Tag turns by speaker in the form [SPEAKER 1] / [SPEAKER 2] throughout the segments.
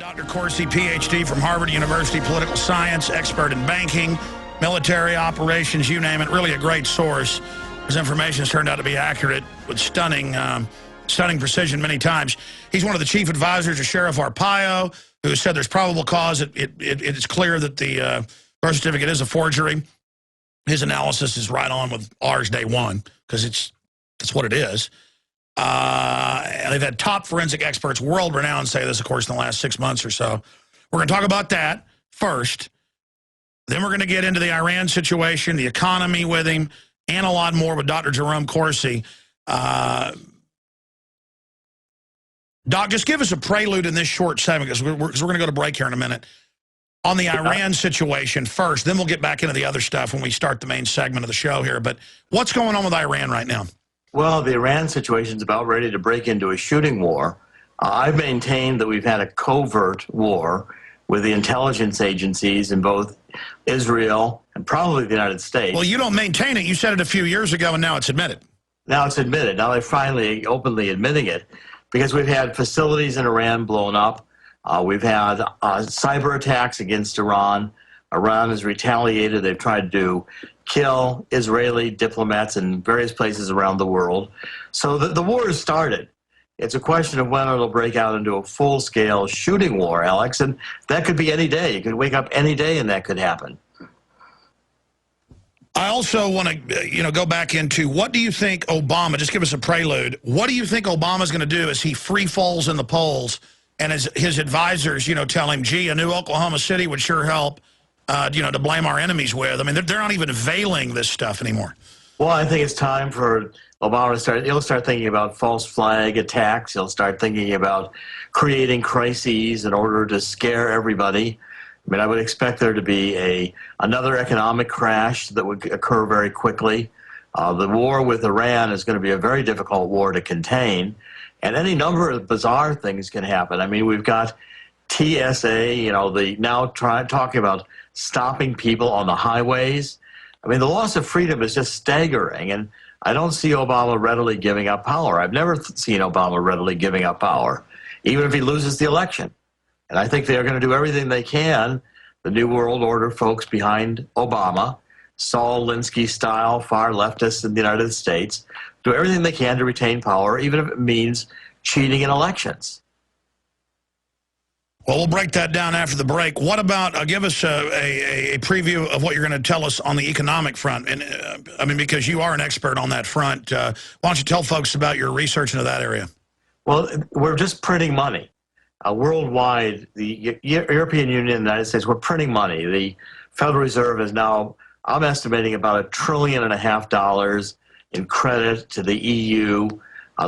[SPEAKER 1] Dr. Corsi, Ph.D. from Harvard University, political science, expert in banking, military operations, you name it. Really a great source. His information has turned out to be accurate with stunning precision many times. He's one of the chief advisors of Sheriff Arpaio, who said there's probable cause. It's clear that the birth certificate is a forgery. His analysis is right on with ours day one, because that's what it is. They've had top forensic experts, world-renowned, say this, of course, in the last 6 months or so. We're going to talk about that first. Then we're going to get into the Iran situation, the economy with him, and a lot more with Dr. Jerome Corsi. Doc, just give us a prelude in this short segment, because we're going to go to break here in a minute. On the Iran situation first, then we'll get back into the other stuff when we start the main segment of the show here. But what's going on with Iran right now?
[SPEAKER 2] Well, the Iran situation is about ready to break into a shooting war. I've maintained that we've had a covert war with the intelligence agencies in both Israel and probably the United States.
[SPEAKER 1] Well, you don't maintain it. You said it a few years ago, and now it's admitted.
[SPEAKER 2] Now it's admitted. Now they're finally openly admitting it, because we've had facilities in Iran blown up. We've had cyber attacks against Iran. Iran has retaliated. They've tried to kill Israeli diplomats in various places around the world. So the war has started. It's a question of when it'll break out into a full-scale shooting war, Alex, and that could be any day. You could wake up any day and that could happen.
[SPEAKER 1] I also want to, go back into, what do you think Obama, just give us a prelude, what do you think Obama's going to do as he free falls in the polls and as his advisors, tell him, gee, a new Oklahoma City would sure help, to blame our enemies with? I mean, they're not even veiling this stuff anymore.
[SPEAKER 2] Well, I think it's time for Obama to he'll start thinking about false flag attacks. He'll start thinking about creating crises in order to scare everybody. I mean, I would expect there to be another economic crash that would occur very quickly. The war with Iran is going to be a very difficult war to contain, and any number of bizarre things can happen. I mean, we've got TSA, talking about stopping people on the highways. I mean, the loss of freedom is just staggering, and I don't see Obama readily giving up power. I've never seen Obama readily giving up power, even if he loses the election. And I think they're going to do everything they can, the New World Order folks behind Obama, Saul Alinsky style, far leftists in the United States, do everything they can to retain power, even if it means cheating in elections.
[SPEAKER 1] Well, we'll break that down after the break. What about, give us a preview of what you're going to tell us on the economic front. And I mean, because you are an expert on that front, why don't you tell folks about your research into that area?
[SPEAKER 2] Well, we're just printing money. Worldwide, the European Union and the United States, we're printing money. The Federal Reserve is now, I'm estimating, about $1.5 trillion in credit to the EU.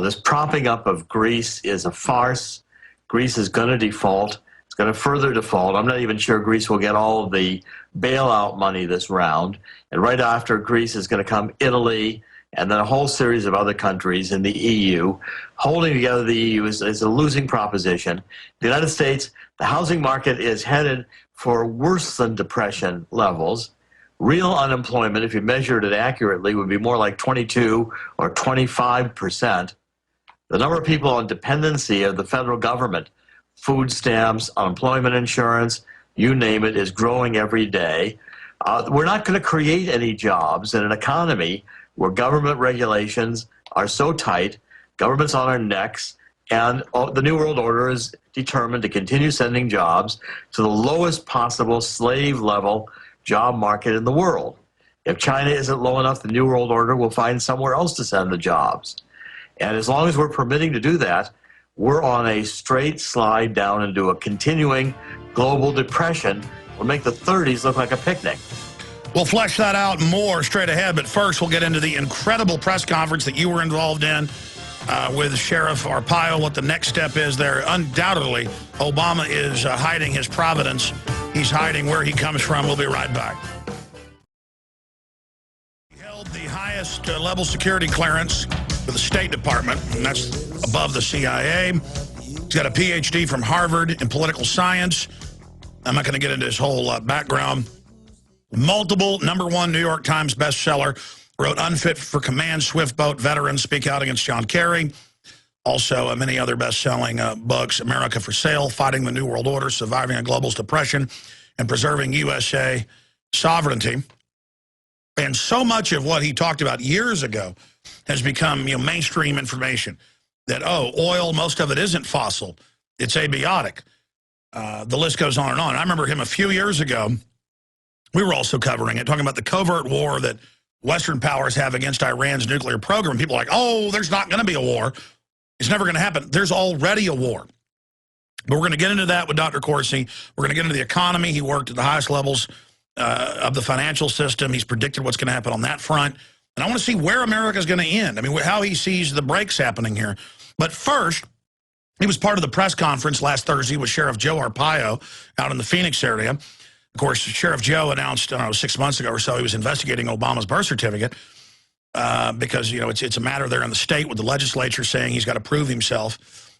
[SPEAKER 2] This propping up of Greece is a farce. Greece is going to default. It's going to further default. I'm not even sure Greece will get all of the bailout money this round. And right after Greece is going to come Italy, and then a whole series of other countries in the EU. Holding together the EU is a losing proposition. The United States, the housing market is headed for worse than depression levels. Real unemployment, if you measured it accurately, would be more like 22 or 25%. The number of people on dependency of the federal government, food stamps, unemployment insurance, you name it, is growing every day. We're not going to create any jobs in an economy where government regulations are so tight, government's on our necks, and the New World Order is determined to continue sending jobs to the lowest possible slave-level job market in the world. If China isn't low enough, the New World Order will find somewhere else to send the jobs. And as long as we're permitting to do that, we're on a straight slide down into a continuing global depression. We'll make the 30s look like a picnic.
[SPEAKER 1] We'll flesh that out more straight ahead, but first we'll get into the incredible press conference that you were involved in with Sheriff Arpaio, what the next step is there. Undoubtedly, Obama is hiding his providence. He's hiding where he comes from. We'll be right back. He held the highest level security clearance with the State Department, and that's above the CIA. He's got a Ph.D. from Harvard in political science. I'm not going to get into his whole background. Multiple #1 New York Times bestseller, wrote Unfit for Command, Swift Boat Veterans Speak Out Against John Kerry. Also, many other best-selling books, America for Sale, Fighting the New World Order, Surviving a Globalist Depression, and Preserving USA Sovereignty. And so much of what he talked about years ago has become mainstream information. That, oh, oil, most of it isn't fossil. It's abiotic. The list goes on and on. I remember him a few years ago. We were also covering it, talking about the covert war that Western powers have against Iran's nuclear program. People are like, oh, there's not going to be a war. It's never going to happen. There's already a war. But we're going to get into that with Dr. Corsi. We're going to get into the economy. He worked at the highest levels of the financial system. He's predicted what's going to happen on that front. And I want to see where America's going to end. I mean, how he sees the breaks happening here. But first, he was part of the press conference last Thursday with Sheriff Joe Arpaio out in the Phoenix area. Of course, Sheriff Joe announced, I don't know, 6 months ago or so, he was investigating Obama's birth certificate. Because, it's a matter there in the state with the legislature saying he's got to prove himself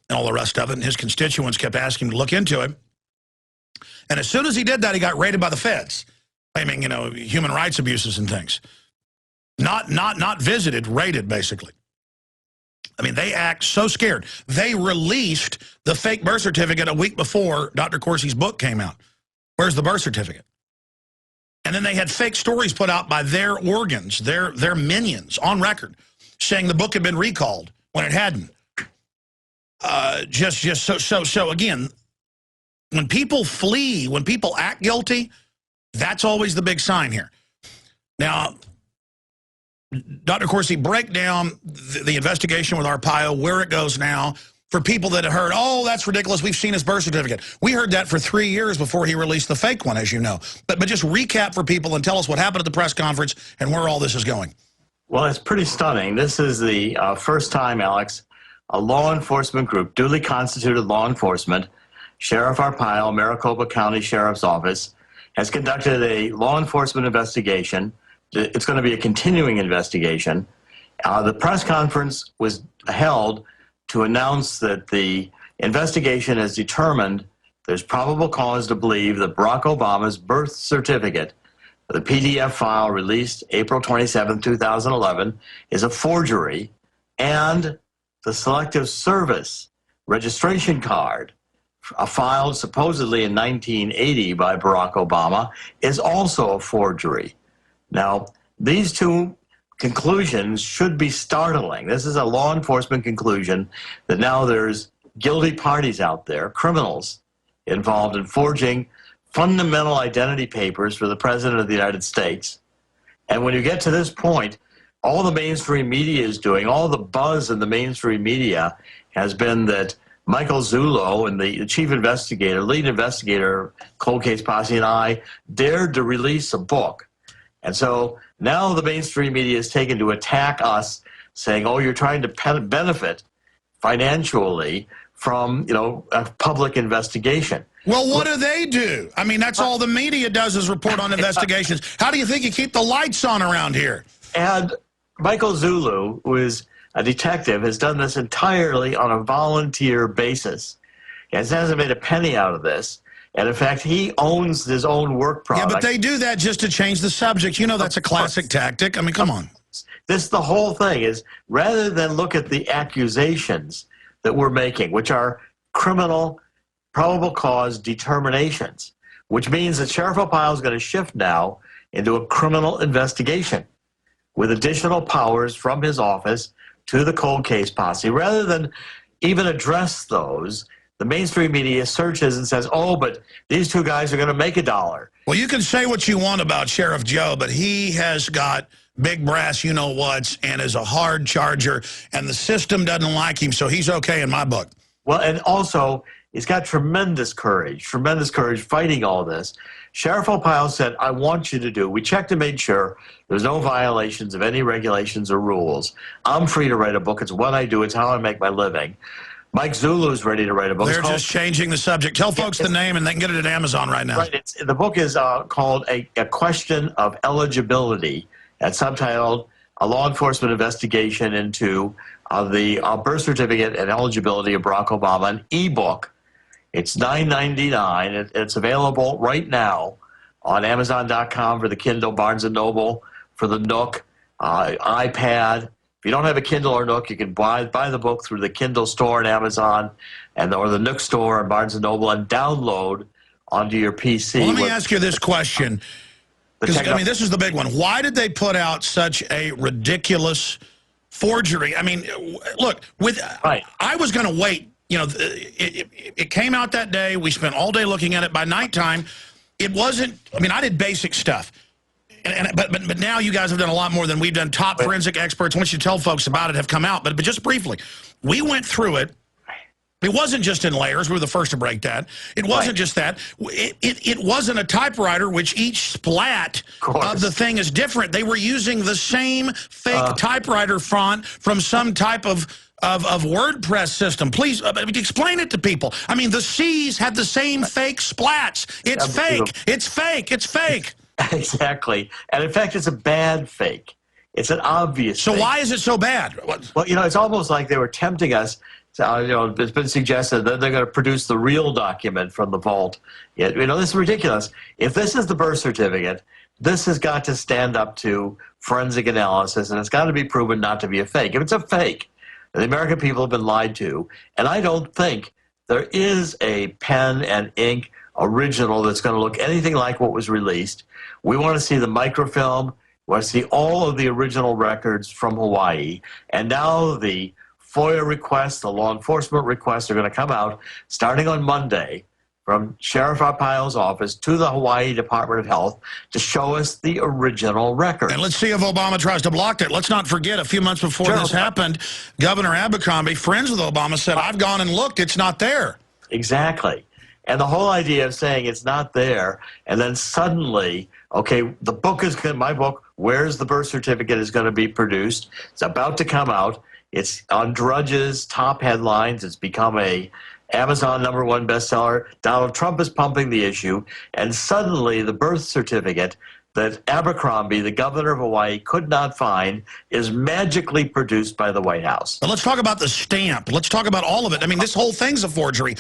[SPEAKER 1] and all the rest of it. And his constituents kept asking him to look into it. And as soon as he did that, he got raided by the feds, claiming, human rights abuses and things. Not visited, raided, basically. I mean, they act so scared. They released the fake birth certificate a week before Dr. Corsi's book came out. Where's the birth certificate? And then they had fake stories put out by their organs, their minions, on record, saying the book had been recalled when it hadn't. So again, when people flee, when people act guilty, that's always the big sign here. Now, Dr. Corsi, break down the investigation with Arpaio, where it goes now, for people that have heard, oh, that's ridiculous, we've seen his birth certificate. We heard that for 3 years before he released the fake one, as you know. But just recap for people and tell us what happened at the press conference and where all this is going.
[SPEAKER 2] Well, it's pretty stunning. This is the first time, Alex, a law enforcement group, duly constituted law enforcement, Sheriff Arpaio, Maricopa County Sheriff's Office, has conducted a law enforcement investigation. It's going to be a continuing investigation. The press conference was held to announce that the investigation has determined there's probable cause to believe that Barack Obama's birth certificate, the PDF file released April 27, 2011, is a forgery, and the Selective Service registration card, filed supposedly in 1980 by Barack Obama, is also a forgery. Now, these two conclusions should be startling. This is a law enforcement conclusion that now there's guilty parties out there, criminals, involved in forging fundamental identity papers for the President of the United States. And when you get to this point, all the mainstream media is doing, all the buzz in the mainstream media has been that Michael Zullo and the chief investigator, lead investigator, Cold Case Posse, and I dared to release a book. And so now the mainstream media is taken to attack us, saying, oh, you're trying to benefit financially from, a public investigation.
[SPEAKER 1] Well, what do they do? I mean, that's all the media does is report on investigations. How do you think you keep the lights on around here?
[SPEAKER 2] And Michael Zullo, who is a detective, has done this entirely on a volunteer basis. He hasn't made a penny out of this. And in fact, he owns his own work product.
[SPEAKER 1] Yeah, but they do that just to change the subject. That's a classic tactic. I mean, come on.
[SPEAKER 2] The whole thing is, rather than look at the accusations that we're making, which are criminal probable cause determinations, which means that Sheriff Arpaio is going to shift now into a criminal investigation with additional powers from his office to the Cold Case Posse. Rather than even address those, the mainstream media searches and says, oh, but these two guys are going to make $1.
[SPEAKER 1] Well, you can say what you want about Sheriff Joe, but he has got big brass you-know-whats and is a hard charger, and the system doesn't like him, so he's okay in my book.
[SPEAKER 2] Well, and also, he's got tremendous courage fighting all this. Sheriff Arpaio said, I want you to do, we checked and made sure there's no violations of any regulations or rules. I'm free to write a book. It's what I do. It's how I make my living. Mike Zulu's ready to write a book.
[SPEAKER 1] They're just changing the subject. Tell folks the name, and they can get it at Amazon right now.
[SPEAKER 2] Right. The book is called A Question of Eligibility. That's subtitled A Law Enforcement Investigation into the birth certificate and eligibility of Barack Obama, an ebook. It's $9.99. It's available right now on Amazon.com for the Kindle, Barnes & Noble, for the Nook, iPad. If you don't have a Kindle or Nook, you can buy the book through the Kindle store and Amazon, or the Nook store and Barnes & Noble, and download onto your PC.
[SPEAKER 1] Well, let me ask you this question, because, I mean, this is the big one. Why did they put out such a ridiculous forgery? I mean, look, I was going to wait. You know, it came out that day. We spent all day looking at it. By nighttime, it wasn't, I mean, I did basic stuff. But now you guys have done a lot more than we've done. Top forensic experts, once you tell folks about it, have come out. But just briefly, we went through it. It wasn't just in layers. We were the first to break that. It wasn't just that. It wasn't a typewriter, which each splat of the thing is different. They were using the same fake typewriter font from some type of WordPress system. Please explain it to people. I mean, the C's had the same fake splats. It's fake. It's fake. It's fake.
[SPEAKER 2] Exactly. And in fact, it's a bad fake. It's an obvious fake.
[SPEAKER 1] Why is it so bad?
[SPEAKER 2] Well, you know, it's almost like they were tempting us. You know, it's been suggested that they're going to produce the real document from the vault. You know, this is ridiculous. If this is the birth certificate, this has got to stand up to forensic analysis, and it's got to be proven not to be a fake. If it's a fake, the American people have been lied to, and I don't think there is a pen and ink original that's going to look anything like what was released. We want to see the microfilm. We want to see all of the original records from Hawaii, and now the FOIA requests, the law enforcement requests are going to come out starting on Monday from Sheriff Arpaio's office to the Hawaii Department of Health to show us the original record.
[SPEAKER 1] And let's see if Obama tries to block it. Let's not forget, a few months before this happened, Governor Abercrombie, friends with Obama, said, I've gone and looked, it's not there.
[SPEAKER 2] Exactly. And the whole idea of saying it's not there, and then suddenly, okay, the book is good, my book, Where's the Birth Certificate, is going to be produced. It's about to come out. It's on Drudge's top headlines. It's become a Amazon #1 bestseller. Donald Trump is pumping the issue, and suddenly the birth certificate that Abercrombie, the governor of Hawaii, could not find is magically produced by the White House.
[SPEAKER 1] But let's talk about the stamp. Let's talk about all of it. I mean, this whole thing's a forgery.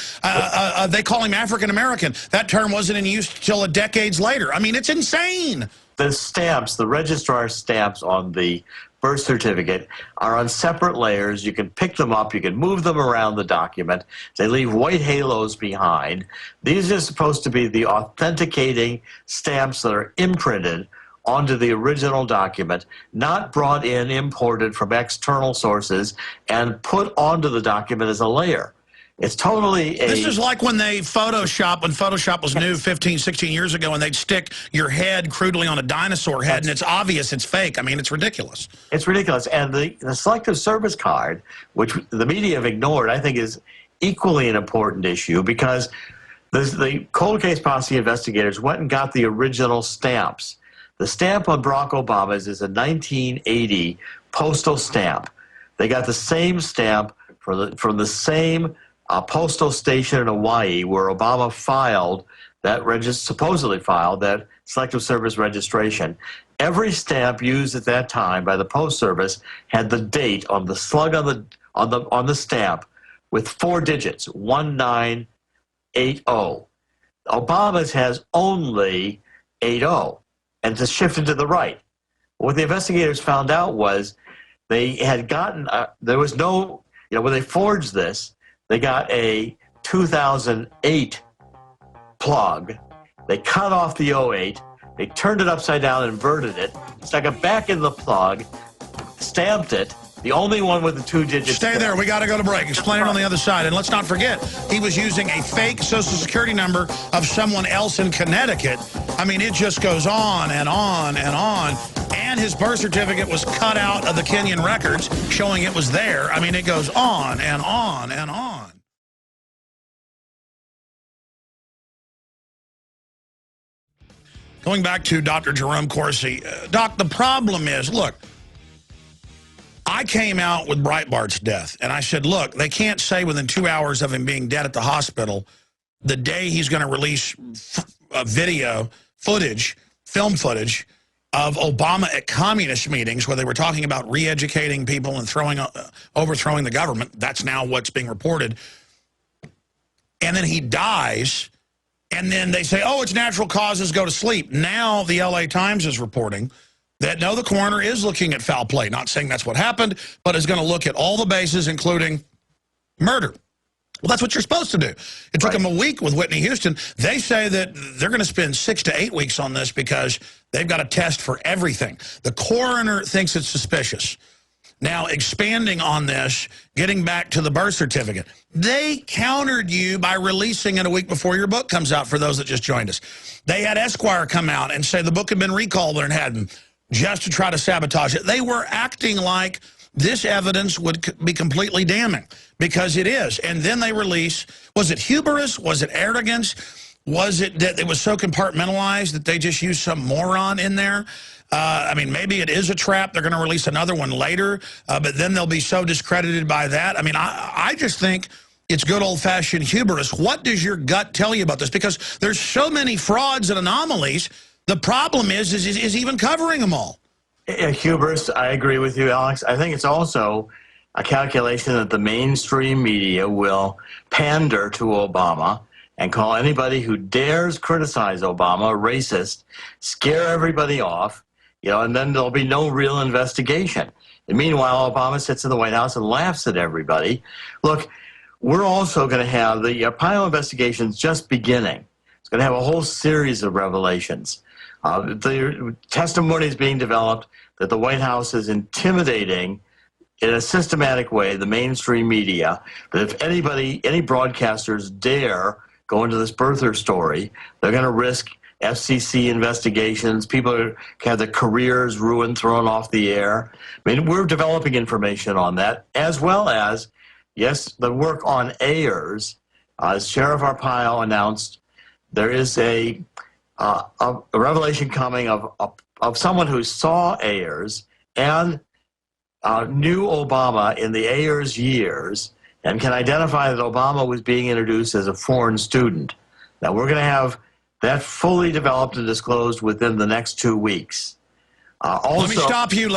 [SPEAKER 1] They call him African-American. That term wasn't in use till decades later. I mean, it's insane.
[SPEAKER 2] The stamps, the registrar stamps on the birth certificate are on separate layers. You can pick them up. You can move them around the document. They leave white halos behind. These are supposed to be the authenticating stamps that are imprinted onto the original document, not brought in, imported from external sources, and put onto the document as a layer. It's totally
[SPEAKER 1] This is like when Photoshop was new 15, 16 years ago, and they'd stick your head crudely on a dinosaur head, and it's obvious it's fake. I mean, it's ridiculous.
[SPEAKER 2] It's ridiculous. And the selective service card, which the media have ignored, I think is equally an important issue, because the cold case posse investigators went and got the original stamps. The stamp on Barack Obama's is a 1980 postal stamp. They got the same stamp from the same postal station in Hawaii where Obama filed that supposedly filed that selective service registration. Every stamp used at that time by the Post Service had the date on the slug on the stamp with 4 digits, 1980. Obama's has only 80, and it's shifted to the right. What the investigators found out was they had gotten there was no, when they forged this, they got a 2008 plug. They cut off the 08. They turned it upside down, inverted it, stuck it back in the plug, stamped it, the only one with the 2 digits.
[SPEAKER 1] Stay there. We got to go to break. Explain it on the other side. And let's not forget, he was using a fake Social Security number of someone else in Connecticut. I mean, it just goes on and on and on. And his birth certificate was cut out of the Kenyan records, showing it was there. I mean, it goes on and on and on. Going back to Dr. Jerome Corsi. Doc, the problem is, look, I came out with Breitbart's death, and I said, look, they can't say within 2 hours of him being dead at the hospital, the day he's going to release film footage of Obama at communist meetings where they were talking about re-educating people and overthrowing the government. That's now what's being reported. And then he dies, and then they say, oh, it's natural causes, go to sleep. Now the LA Times is reporting that, no, the coroner is looking at foul play. Not saying that's what happened, but is going to look at all the bases, including murder. Well, that's what you're supposed to do. It took them a week with Whitney Houston. They say that they're going to spend 6 to 8 weeks on this because they've got a test for everything. The coroner thinks it's suspicious. Now, expanding on this, getting back to the birth certificate, they countered you by releasing it a week before your book comes out, for those that just joined us. They had Esquire come out and say the book had been recalled when it hadn't, just to try to sabotage it. They were acting like this evidence would be completely damning, because it is. And then they release, was it hubris? Was it arrogance? Was it that it was so compartmentalized that they just used some moron in there? I mean, maybe it is a trap. They're going to release another one later, but then they'll be so discredited by that. I mean, I just think it's good old-fashioned hubris. What does your gut tell you about this? Because there's so many frauds and anomalies. The problem is even covering them all.
[SPEAKER 2] Hubris, I agree with you, Alex. I think it's also a calculation that the mainstream media will pander to Obama and call anybody who dares criticize Obama a racist, scare everybody off, you know, and then there'll be no real investigation. And meanwhile, Obama sits in the White House and laughs at everybody. Look, we're also going to have the Arpaio investigations just beginning. It's going to have a whole series of revelations. The testimony is being developed that the White House is intimidating in a systematic way the mainstream media, that if anybody, any broadcasters dare go into this birther story, they're going to risk FCC investigations. People have their careers ruined, thrown off the air. I mean, we're developing information on that, as well as, yes, the work on Ayers. As Sheriff Arpaio announced, there is a revelation coming of someone who saw Ayers and knew Obama in the Ayers years and can identify that Obama was being introduced as a foreign student. Now, we're going to have that fully developed and disclosed within the next 2 weeks. Also,
[SPEAKER 1] let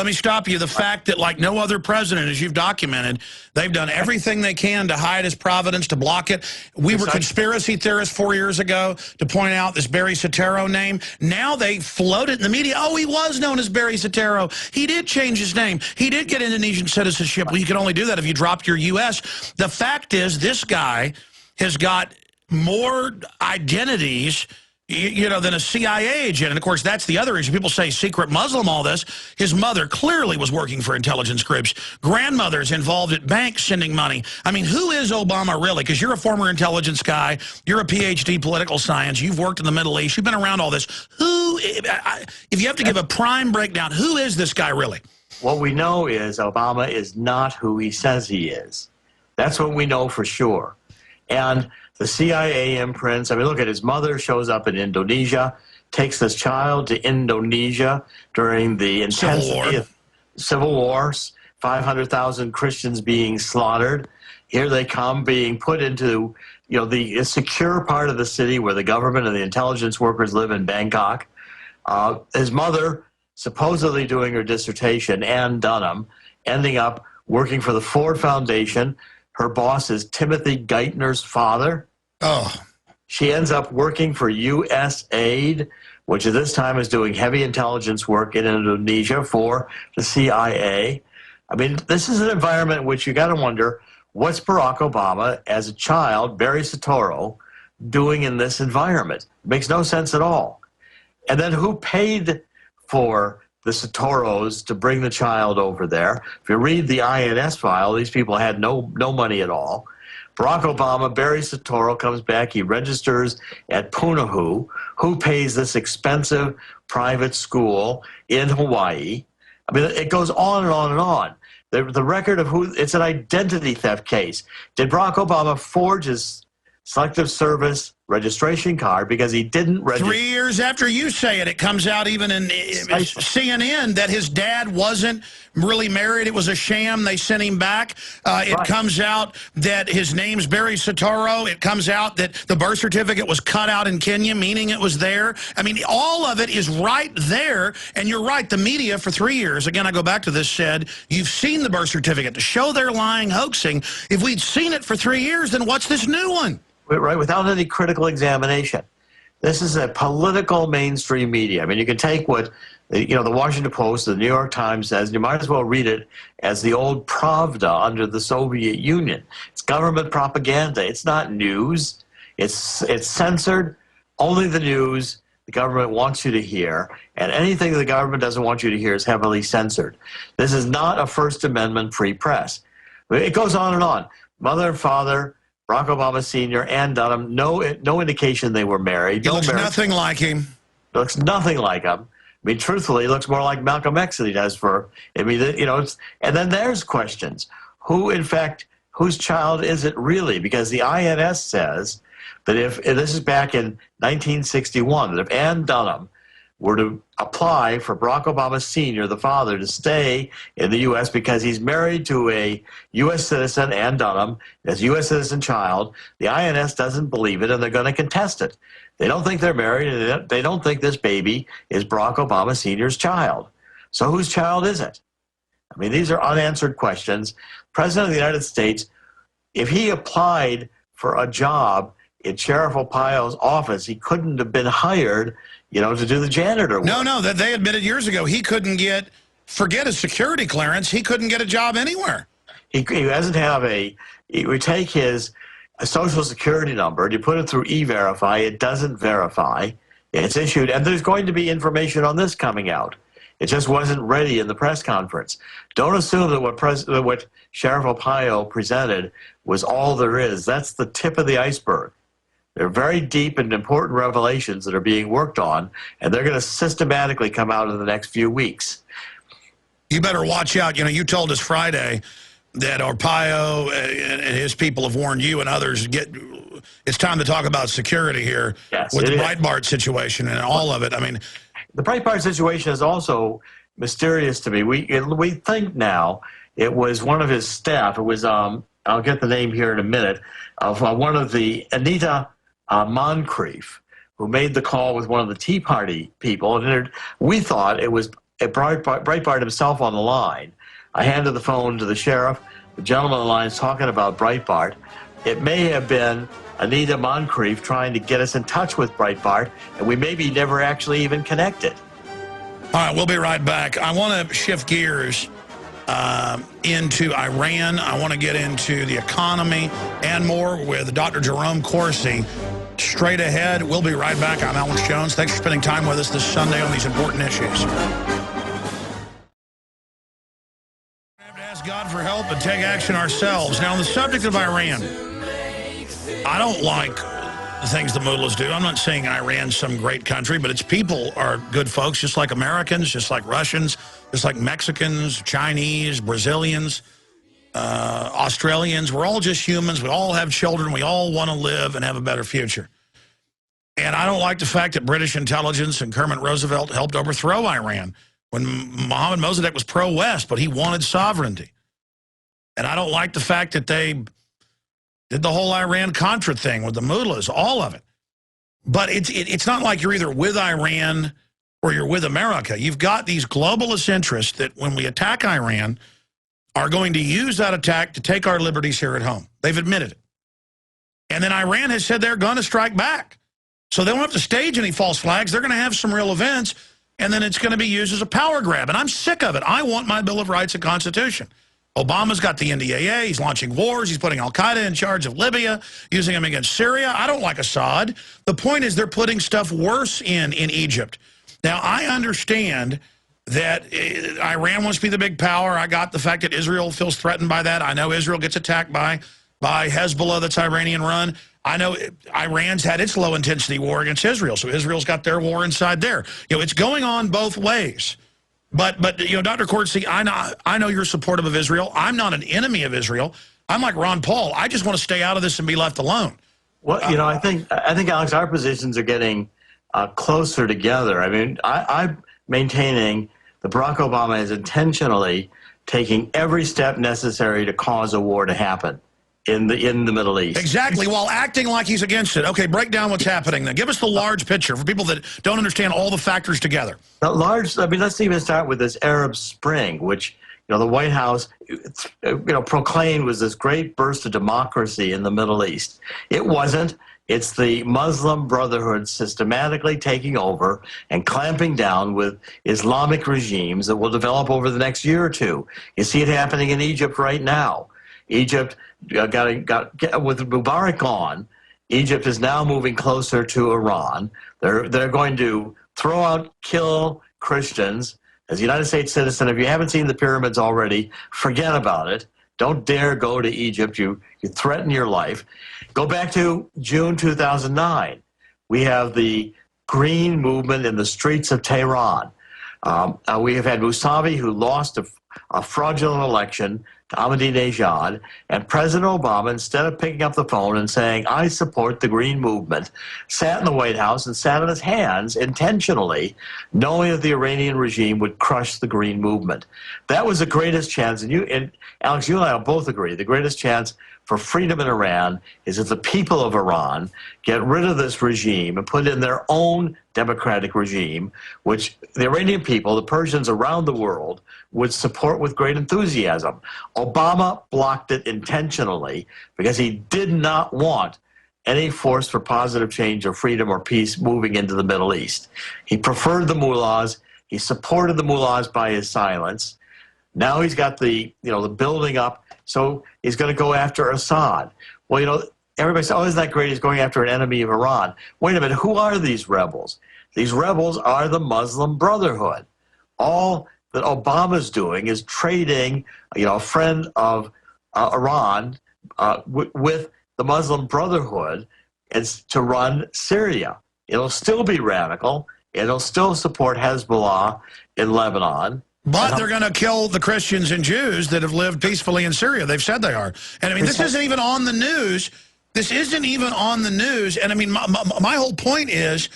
[SPEAKER 1] me stop you. The fact that, like no other president, as you've documented, they've done everything they can to hide his providence, to block it. We were conspiracy theorists 4 years ago to point out this Barry Soetoro name. Now they float it in the media. Oh, he was known as Barry Soetoro. He did change his name. He did get Indonesian citizenship. Well, you can only do that if you dropped your U.S. The fact is, this guy has got more identities, you know, than a CIA agent. And, of course, that's the other issue. People say secret Muslim, all this. His mother clearly was working for intelligence groups. Grandmother's involved at banks sending money. I mean, who is Obama really? Because you're a former intelligence guy. You're a PhD political science. You've worked in the Middle East. You've been around all this. Who, if you have to give a prime breakdown, who is this guy really?
[SPEAKER 2] What we know is Obama is not who he says he is. That's what we know for sure. And the CIA imprints, I mean, look at his mother shows up in Indonesia, takes this child to Indonesia during the intensity of civil wars, 500,000 Christians being slaughtered. Here they come being put into, you know, the secure part of the city where the government and the intelligence workers live in Bangkok. His mother supposedly doing her dissertation, Ann Dunham, ending up working for the Ford Foundation. Her boss is Timothy Geithner's father.
[SPEAKER 1] Oh.
[SPEAKER 2] She ends up working for USAID, which at this time is doing heavy intelligence work in Indonesia for the CIA. I mean, this is an environment in which you got to wonder, what's Barack Obama, as a child, Barry Soetoro, doing in this environment? It makes no sense at all. And then who paid for the Soetoros to bring the child over there? If you read the INS file, these people had no money at all. Barack Obama, Barry Soetoro comes back, he registers at Punahou. Who pays this expensive private school in Hawaii? I mean, it goes on and on and on. The record of who, it's an identity theft case. Did Barack Obama forge his Selective Service registration card because he didn't register?
[SPEAKER 1] 3 years after you say it, it comes out even in CNN that his dad wasn't really married. It was a sham. They sent him back. It comes out that his name's Barry Soetoro. It comes out that the birth certificate was cut out in Kenya, meaning it was there. I mean, all of it is right there. And you're right, the media for 3 years, again, I go back to this, said, you've seen the birth certificate to show they're lying, hoaxing. If we'd seen it for 3 years, then what's this new one?
[SPEAKER 2] Right, without any critical examination. This is a political mainstream media. I mean, you can take what, the Washington Post, the New York Times says, and you might as well read it as the old Pravda under the Soviet Union. It's government propaganda. It's not news. It's censored. Only the news the government wants you to hear, and anything the government doesn't want you to hear is heavily censored. This is not a First Amendment free press. It goes on and on. Mother and father, Barack Obama Sr., Ann Dunham, no indication they were married.
[SPEAKER 1] He looks nothing like him.
[SPEAKER 2] Looks nothing like him. I mean, truthfully, he looks more like Malcolm X than he does and then there's questions. Who, in fact, whose child is it really? Because the INS says that if this is back in 1961, that if Ann Dunham were to apply for Barack Obama Sr., the father, to stay in the U.S. because he's married to a U.S. citizen, Ann Dunham, as a U.S. citizen child, the INS doesn't believe it, and they're going to contest it. They don't think they're married, and they don't think this baby is Barack Obama Sr.'s child. So whose child is it? I mean, these are unanswered questions. President of the United States, if he applied for a job in Sheriff Arpaio's office, he couldn't have been hired, to do the janitor work.
[SPEAKER 1] No, that they admitted years ago he couldn't forget his security clearance, he couldn't get a job anywhere.
[SPEAKER 2] He doesn't have he would take his social security number, you put it through E-Verify, it doesn't verify, it's issued, and there's going to be information on this coming out. It just wasn't ready in the press conference. Don't assume that what Sheriff Arpaio presented was all there is. That's the tip of the iceberg. They're very deep and important revelations that are being worked on, and they're going to systematically come out in the next few weeks.
[SPEAKER 1] You better watch out. You told us Friday that Arpaio and his people have warned you and others, it's time to talk about security here.
[SPEAKER 2] Yes,
[SPEAKER 1] with the Breitbart situation and all of it. I mean,
[SPEAKER 2] the Breitbart situation is also mysterious to me. We think now it was one of his staff. It was, I'll get the name here in a minute, of one of the Anita Moncrief, who made the call with one of the Tea Party people. And we thought it was Breitbart himself on the line. I handed the phone to the sheriff. The gentleman on the line is talking about Breitbart. It may have been Anita Moncrief trying to get us in touch with Breitbart, and we maybe never actually even connected.
[SPEAKER 1] All right, we'll be right back. I want to shift gears into Iran. I want to get into the economy and more with Dr. Jerome Corsi. Straight ahead, we'll be right back. I'm Alex Jones. Thanks for spending time with us this Sunday on these important issues. We have to ask God for help and take action ourselves. Now, on the subject of Iran, I don't like the things the mullahs do. I'm not saying Iran's some great country, but its people are good folks, just like Americans, just like Russians, just like Mexicans, Chinese, Brazilians, Australians. We're all just humans. We all have children. We all want to live and have a better future. And I don't like the fact that British intelligence and Kermit Roosevelt helped overthrow Iran when Mohammad Mossadegh was pro-West, but he wanted sovereignty. And I don't like the fact that they did the whole Iran-Contra thing with the mullahs, all of it. But it's not like you're either with Iran or you're with America. You've got these globalist interests that when we attack Iran are going to use that attack to take our liberties here at home. They've admitted it. And then Iran has said they're going to strike back. So they don't have to stage any false flags. They're going to have some real events, and then it's going to be used as a power grab. And I'm sick of it. I want my Bill of Rights and Constitution. Obama's got the NDAA. He's launching wars. He's putting al-Qaeda in charge of Libya, using them against Syria. I don't like Assad. The point is they're putting stuff worse in Egypt. Now, I understand that Iran wants to be the big power. I got the fact that Israel feels threatened by that. I know Israel gets attacked by Hezbollah that's Iranian-run. I know Iran's had its low-intensity war against Israel, so Israel's got their war inside there. It's going on both ways. But Dr. Corsi, I know you're supportive of Israel. I'm not an enemy of Israel. I'm like Ron Paul. I just want to stay out of this and be left alone.
[SPEAKER 2] Well, I think Alex, our positions are getting closer together. I mean, I'm maintaining that Barack Obama is intentionally taking every step necessary to cause a war to happen in the Middle East. Exactly,
[SPEAKER 1] while acting like he's against it. Okay, break down what's happening then. Give us the large picture for people that don't understand all the factors together.
[SPEAKER 2] Let's even start with this Arab Spring, which, the White House, proclaimed was this great burst of democracy in the Middle East. It wasn't. It's the Muslim Brotherhood systematically taking over and clamping down with Islamic regimes that will develop over the next year or two. You see it happening in Egypt right now. Egypt with Mubarak gone, Egypt is now moving closer to Iran. They're going to throw out, kill Christians. As a United States citizen, if you haven't seen the pyramids already, forget about it. Don't dare go to Egypt. You threaten your life. Go back to June 2009. We have the green movement in the streets of Tehran. We have had Mousavi, who lost a fraudulent election to Ahmadinejad, and President Obama, instead of picking up the phone and saying, I support the green movement, sat in the White House and sat on his hands intentionally, knowing that the Iranian regime would crush the green movement. That was the greatest chance, and Alex, you and I will both agree, the greatest chance for freedom in Iran is if the people of Iran get rid of this regime and put in their own democratic regime, which the Iranian people, the Persians around the world, would support with great enthusiasm. Obama blocked it intentionally because he did not want any force for positive change or freedom or peace moving into the Middle East. He preferred the mullahs. He supported the mullahs by his silence. Now he's got the building up. So he's going to go after Assad. Well, everybody says, oh, isn't that great? He's going after an enemy of Iran. Wait a minute, who are these rebels? These rebels are the Muslim Brotherhood. All that Obama's doing is trading, a friend of Iran with the Muslim Brotherhood to run Syria. It'll still be radical. It'll still support Hezbollah in Lebanon.
[SPEAKER 1] But they're going to kill the Christians and Jews that have lived peacefully in Syria. They've said they are. And I mean, this isn't even on the news. This isn't even on the news. And I mean, my whole point is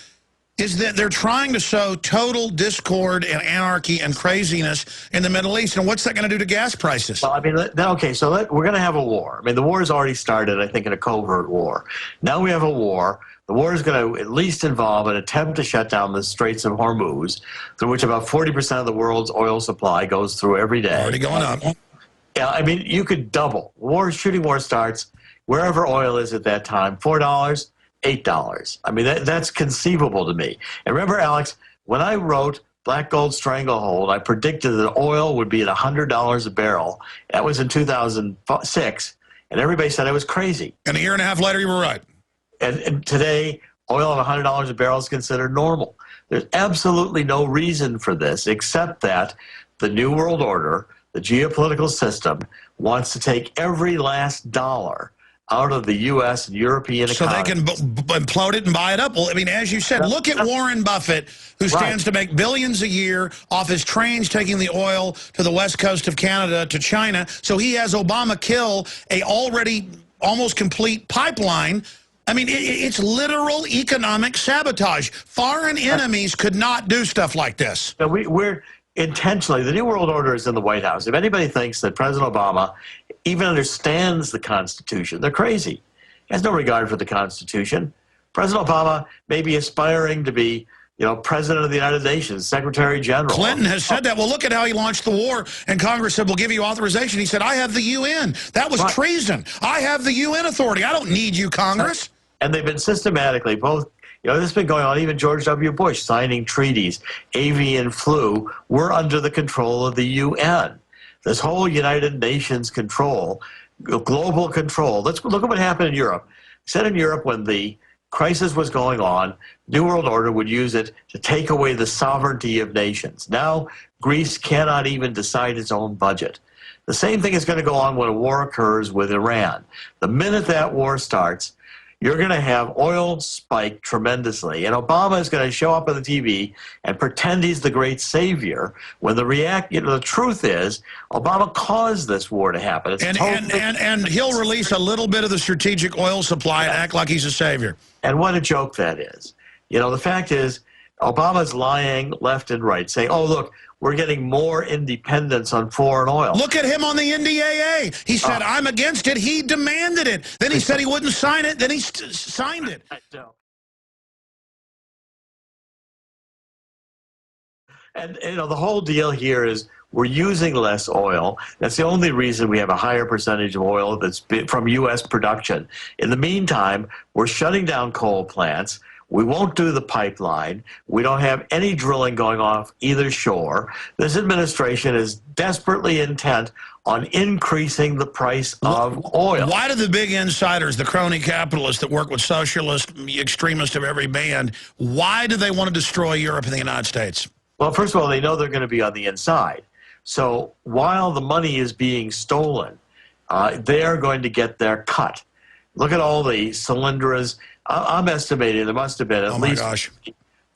[SPEAKER 1] that they're trying to sow total discord and anarchy and craziness in the Middle East. And what's that going to do to gas prices?
[SPEAKER 2] Well, I mean, okay, so we're going to have a war. I mean, the war has already started, I think, in a covert war. Now we have a war. The war is going to at least involve an attempt to shut down the Straits of Hormuz, through which about 40% of the world's oil supply goes through every day.
[SPEAKER 1] Already going up.
[SPEAKER 2] Yeah, I mean, you could double. Shooting war starts wherever oil is at that time, $4, $8. I mean, that's conceivable to me. And remember, Alex, when I wrote Black Gold Stranglehold, I predicted that oil would be at $100 a barrel. That was in 2006, and everybody said I was crazy.
[SPEAKER 1] And a year and a half later, you were right.
[SPEAKER 2] And today, oil at $100 a barrel is considered normal. There's absolutely no reason for this except that the New World Order, the geopolitical system, wants to take every last dollar out of the U.S. and European economy.
[SPEAKER 1] So they can implode it and buy it up. Well, I mean, as you said, look at Warren Buffett, who stands to make billions a year off his trains taking the oil to the west coast of Canada to China. So he has Obama kill a already almost complete pipeline. I mean, it's literal economic sabotage. Foreign enemies could not do stuff like this.
[SPEAKER 2] No, we're intentionally, the New World Order is in the White House. If anybody thinks that President Obama even understands the Constitution, they're crazy. He has no regard for the Constitution. President Obama may be aspiring to be, President of the United Nations, Secretary General.
[SPEAKER 1] Clinton has said that. Well, look at how he launched the war, and Congress said, we'll give you authorization. He said, I have the UN. That was treason. I have the UN authority. I don't need you, Congress.
[SPEAKER 2] And they've been systematically, both, this has been going on, even George W. Bush signing treaties, avian flu, we're under the control of the UN. This whole United Nations control, global control. Let's look at what happened in Europe. Said in Europe, when the crisis was going on, New World Order would use it to take away the sovereignty of nations. Now, Greece cannot even decide its own budget. The same thing is going to go on when a war occurs with Iran. The minute that war starts, you're going to have oil spike tremendously, and Obama is going to show up on the TV and pretend he's the great savior, when the truth is, Obama caused this war to happen.
[SPEAKER 1] And he'll release a little bit of the strategic oil supply and act like he's a savior.
[SPEAKER 2] And what a joke that is. The fact is, Obama's lying left and right, saying, oh, look, we're getting more independence on foreign oil.
[SPEAKER 1] Look at him on the NDAA. He said, I'm against it. He demanded it. Then he said he wouldn't sign it. Then he signed it. And,
[SPEAKER 2] the whole deal here is We're using less oil. That's the only reason we have a higher percentage of oil that's from U.S. production. In the meantime, we're shutting down coal plants. We won't do the pipeline. We don't have any drilling going off either shore. This administration is desperately intent on increasing the price of oil.
[SPEAKER 1] Why do the big insiders, the crony capitalists that work with socialist extremists of every band, why do they want to destroy Europe and the United States?
[SPEAKER 2] Well, first of all, they know they're going to be on the inside. So while the money is being stolen, they are going to get their cut. Look at all the cylinders. I'm estimating there must have been at least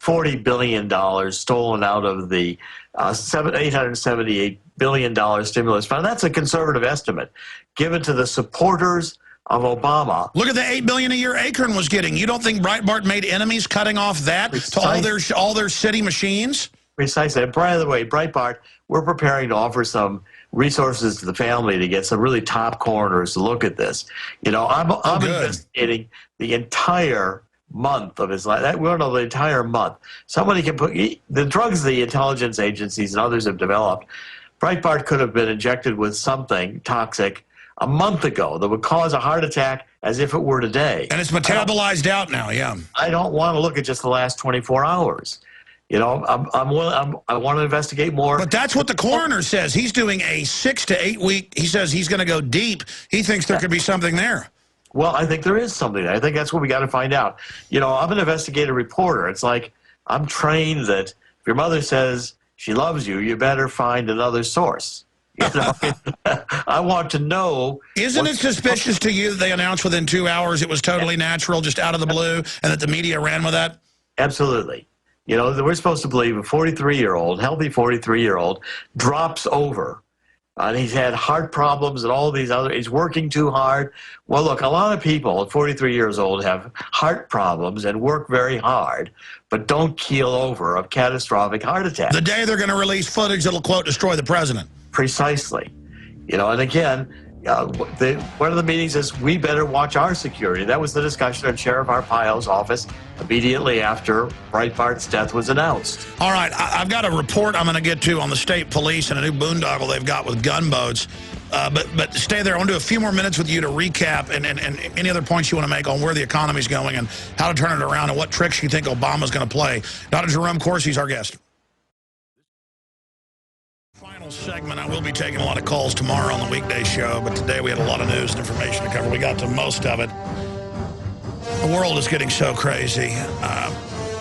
[SPEAKER 2] $40 billion stolen out of the $878 billion stimulus fund. That's a conservative estimate given to the supporters of Obama.
[SPEAKER 1] Look at the $8 billion a year Acorn was getting. You don't think Breitbart made enemies cutting off that to all their city machines?
[SPEAKER 2] Precisely. And by the way, Breitbart, we're preparing to offer some resources to the family to get some really top coroners to look at this. You know, I'm investigating the entire month of his life. We don't know the entire month. Somebody can put the drugs the intelligence agencies and others have developed. Breitbart could have been injected with something toxic a month ago that would cause a heart attack as if it were today.
[SPEAKER 1] And it's metabolized out now, yeah.
[SPEAKER 2] I don't want to look at just the last 24 hours. You know, I want to investigate more.
[SPEAKER 1] But that's what the coroner says. He's doing a 6 to 8 week. He says he's going to go deep. He thinks there could be something there.
[SPEAKER 2] Well, I think there is something there. I think that's what we got to find out. You know, I'm an investigative reporter. It's like I'm trained that if your mother says she loves you, you better find another source. You know? I want to know.
[SPEAKER 1] Isn't it suspicious to you that they announced within 2 hours it was totally natural, just out of the blue, and that the media ran with that?
[SPEAKER 2] Absolutely. You know, we're supposed to believe a 43-year-old, healthy 43-year-old, drops over. And he's had heart problems and all these other, he's working too hard. Well, look, a lot of people at 43 years old have heart problems and work very hard, but don't keel over of catastrophic heart attack.
[SPEAKER 1] The day they're going to release footage that'll, quote, destroy the president.
[SPEAKER 2] Precisely. You know, and again, one of the meetings is we better watch our security. That was the discussion at Sheriff Arpaio's office immediately after Breitbart's death was announced.
[SPEAKER 1] All right, I've got a report I'm going to get to on the state police and a new boondoggle they've got with gunboats. But stay there. I want to do a few more minutes with you to recap and any other points you want to make on where the economy's going and how to turn it around and what tricks you think Obama's going to play. Dr. Jerome Corsi is our guest. Final segment. I will be taking a lot of calls tomorrow on the weekday show, but today we had a lot of news and information to cover. We got to most of it. The world is getting so crazy.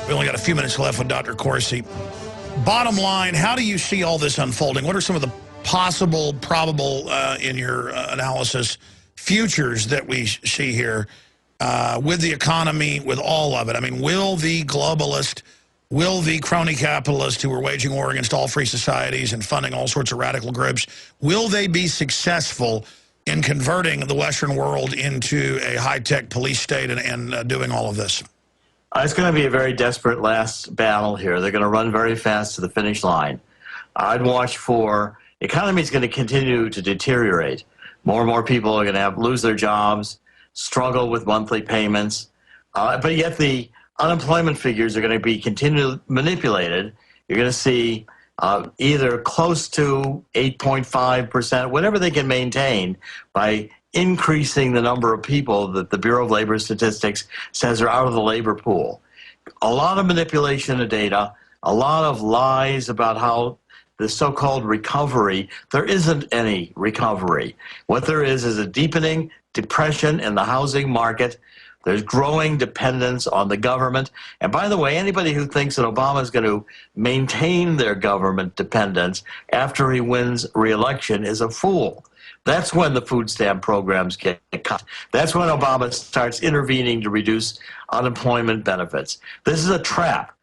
[SPEAKER 1] We only got a few minutes left with Dr. Corsi. Bottom line, how do you see all this unfolding? What are some of the possible, probable, in your analysis, futures that we see here with the economy, with all of it? I mean, will the globalist, will the crony capitalists who are waging war against all free societies and funding all sorts of radical groups, will they be successful in converting the Western world into a high-tech police state and doing all of this?
[SPEAKER 2] It's going to be a very desperate last battle here. They're going to run very fast to the finish line. I'd watch for, the economy is going to continue to deteriorate. More and more people are going to lose their jobs, struggle with monthly payments, but yet the unemployment figures are going to be continually manipulated. You're going to see either close to 8.5%, whatever they can maintain, by increasing the number of people that the Bureau of Labor Statistics says are out of the labor pool. A lot of manipulation of data, a lot of lies about how the so-called recovery, there isn't any recovery. What there is a deepening depression in the housing market. There's growing dependence on the government. And by the way, anybody who thinks that Obama is going to maintain their government dependence after he wins re-election is a fool. That's when the food stamp programs get cut. That's when Obama starts intervening to reduce unemployment benefits. This is a trap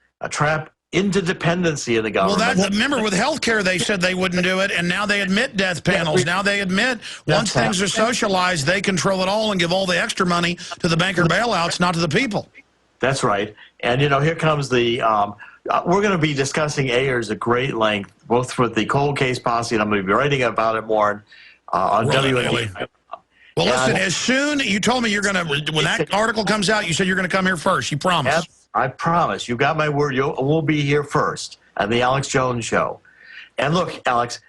[SPEAKER 2] into dependency of the government.
[SPEAKER 1] Well, remember with health care, they said they wouldn't do it, and now they admit death panels. Now they admit once things are socialized, they control it all and give all the extra money to the banker bailouts, not to the people.
[SPEAKER 2] That's right. And, you know, here comes the, we're going to be discussing Ayers at great length, both with the cold case posse, and I'm going to be writing about it more on WND.
[SPEAKER 1] Well, listen, as soon, you told me you're going to, when that article comes out, you said you're going to come here first. You promised.
[SPEAKER 2] Yes, I promise. You got my word. We'll be here first at the Alex Jones Show. And look, Alex,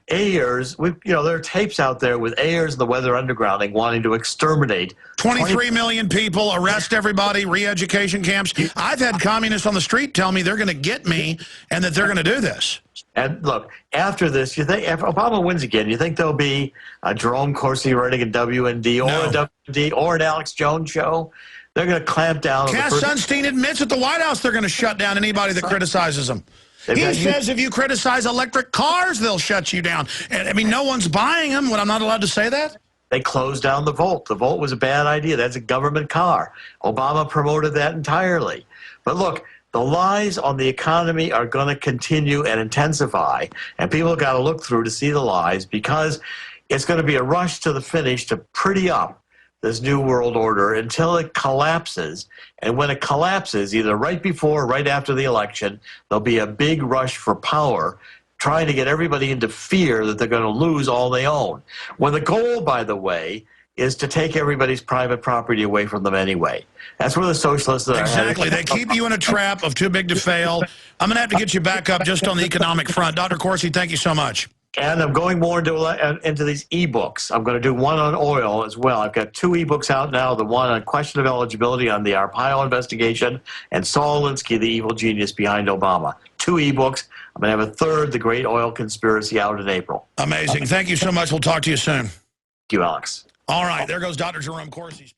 [SPEAKER 2] Ayers, there are tapes out there with Ayers and the Weather Undergrounding wanting to exterminate
[SPEAKER 1] 23 million people, arrest everybody, re-education camps. I've had communists on the street tell me they're going to get me and that they're going to do this.
[SPEAKER 2] And look, after this, you think if Obama wins again, you think there'll be a Jerome Corsi writing a WND or a WND or an Alex Jones show? They're going to clamp down.
[SPEAKER 1] Cass Sunstein admits at the White House they're going to shut down anybody that criticizes them. He says if you criticize electric cars, they'll shut you down. And I mean, no one's buying them. What, I'm not allowed to say that?
[SPEAKER 2] They closed down the Volt. The Volt was a bad idea. That's a government car. Obama promoted that entirely. But look, the lies on the economy are going to continue and intensify, and people got to look through to see the lies, because it's going to be a rush to the finish to pretty up this new world order until it collapses. And when it collapses, either right before or right after the election, there'll be a big rush for power, trying to get everybody into fear that they're going to lose all they own. When the goal, by the way, is to take everybody's private property away from them anyway. That's where the socialists are.
[SPEAKER 1] Exactly. They keep you in a trap of too big to fail. I'm going to have to get you back up just on the economic front. Dr. Corsi, thank you so much.
[SPEAKER 2] And I'm going more into these e-books. I'm going to do one on oil as well. I've got 2 e-books out now, the one on question of eligibility on the Arpaio investigation, and Saul Alinsky, the evil genius behind Obama. 2 e-books. I'm going to have a third, The Great Oil Conspiracy, out in April.
[SPEAKER 1] Amazing. Thank you so much. We'll talk to you soon.
[SPEAKER 2] Thank you, Alex.
[SPEAKER 1] All right. There goes Dr. Jerome Corsi.